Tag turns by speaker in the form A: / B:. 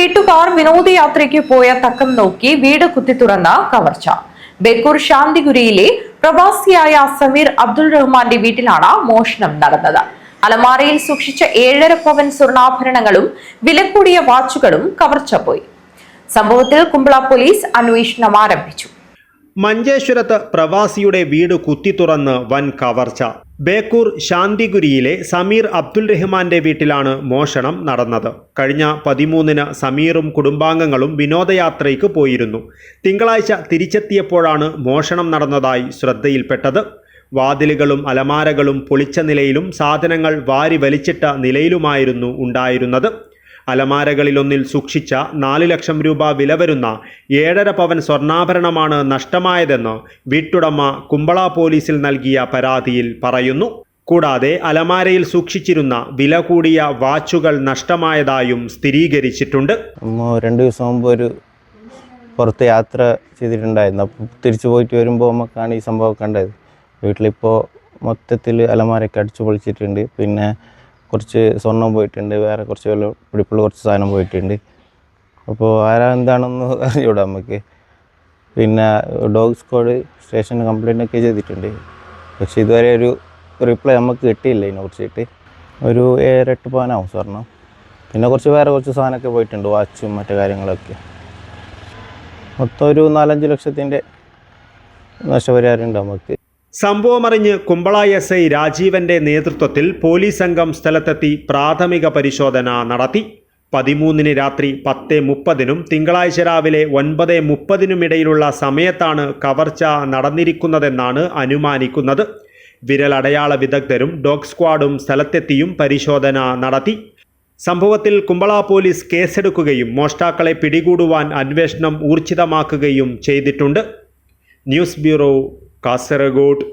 A: വീട്ടുകാർ വിനോദയാത്രയ്ക്ക് പോയ തക്കം നോക്കി വീട് കുത്തിത്തുറന്ന കവർച്ച. ബേക്കൂർ ശാന്തിഗുരിയിലെ പ്രവാസിയായ സമീർ അബ്ദുൾ റഹ്മാന്റെ വീട്ടിലാണ് മോഷണം നടന്നത്. അലമാരയിൽ സൂക്ഷിച്ച 7.5 പവൻ സ്വർണ്ണാഭരണങ്ങളും വിലകൂടിയ വാച്ചുകളും കവർച്ച പോയി. സംഭവത്തിൽ കുമ്പള പോലീസ് അന്വേഷണം ആരംഭിച്ചു.
B: മഞ്ചേശ്വരത്ത് പ്രവാസിയുടെ വീട് കുത്തിത്തുറന്ന് വൻ കവർച്ച. ബേക്കൂർ ശാന്തിഗുരിയിലെ സമീർ അബ്ദുൾ റഹ്മാന്റെ വീട്ടിലാണ് മോഷണം നടന്നത്. കഴിഞ്ഞ 13-ന് സമീറും കുടുംബാംഗങ്ങളും വിനോദയാത്രയ്ക്ക് പോയിരുന്നു. തിങ്കളാഴ്ച തിരിച്ചെത്തിയപ്പോഴാണ് മോഷണം നടന്നതായി ശ്രദ്ധയിൽപ്പെട്ടത്. വാതിലുകളും അലമാരകളും പൊളിച്ച നിലയിലും സാധനങ്ങൾ വാരി വലിച്ചിട്ട നിലയിലുമായിരുന്നു ഉണ്ടായിരുന്നത്. അലമാരകളിലൊന്നിൽ സൂക്ഷിച്ച 4 ലക്ഷം രൂപ വില വരുന്ന 7.5 പവൻ സ്വർണ്ണാഭരണമാണ് നഷ്ടമായതെന്ന് വീട്ടുടമ കുമ്പള പോലീസിൽ നൽകിയ പരാതിയിൽ പറയുന്നു. കൂടാതെ അലമാരയിൽ സൂക്ഷിച്ചിരുന്ന വില കൂടിയ വാച്ചുകൾ നഷ്ടമായതായും സ്ഥിരീകരിച്ചിട്ടുണ്ട്.
C: 2 ദിവസം മുമ്പ് ഒരു പുറത്ത് യാത്ര ചെയ്തിട്ടുണ്ടായിരുന്നു. അപ്പോൾ തിരിച്ചു പോയിട്ട് വരുമ്പോൾ നമുക്കാണ് ഈ സംഭവം കണ്ടത്. വീട്ടിലിപ്പോൾ മൊത്തത്തിൽ അലമാരയൊക്കെ അടിച്ചു പൊളിച്ചിട്ടുണ്ട്. പിന്നെ കുറച്ച് സ്വർണം പോയിട്ടുണ്ട്, വേറെ കുറച്ച് വില പിടിപ്പുള്ള കുറച്ച് സാധനം പോയിട്ടുണ്ട്. അപ്പോൾ ആരാ എന്താണെന്ന് അറിഞ്ഞൂടാ നമുക്ക്. പിന്നെ ഡോഗ് സ്ക്വാഡ് സ്റ്റേഷനിൽ കംപ്ലയിൻ്റ് ഒക്കെ ചെയ്തിട്ടുണ്ട്. പക്ഷേ ഇതുവരെ ഒരു റിപ്ലൈ നമുക്ക് കിട്ടിയില്ല. ഇതിനെക്കുറിച്ചിട്ട് ഒരു 7-8 പവനാവും സ്വർണം. പിന്നെ വേറെ കുറച്ച് സാധനമൊക്കെ പോയിട്ടുണ്ട്, വാച്ചും മറ്റു കാര്യങ്ങളൊക്കെ. മൊത്തം ഒരു 4-5 ലക്ഷത്തിൻ്റെ നഷ്ടപരിഹാരമുണ്ട് നമുക്ക്.
B: സംഭവമറിഞ്ഞ് കുമ്പള SI രാജീവന്റെ നേതൃത്വത്തിൽ പോലീസ് സംഘം സ്ഥലത്തെത്തി പ്രാഥമിക പരിശോധന നടത്തി. 13-ന് രാത്രി 10:30-നും തിങ്കളാഴ്ച രാവിലെ 9:30-നും ഇടയിലുള്ള സമയത്താണ് കവർച്ച നടന്നിരിക്കുന്നതെന്നാണ് അനുമാനിക്കുന്നത്. വിരലടയാള വിദഗ്ധരും ഡോഗ് സ്ക്വാഡും സ്ഥലത്തെത്തിയും പരിശോധന നടത്തി. സംഭവത്തിൽ കുമ്പള പോലീസ് കേസെടുക്കുകയും മോഷ്ടാക്കളെ പിടികൂടുവാൻ അന്വേഷണം ഊർജിതമാക്കുകയും ചെയ്തിട്ടുണ്ട്. News bureau, Kasaragod.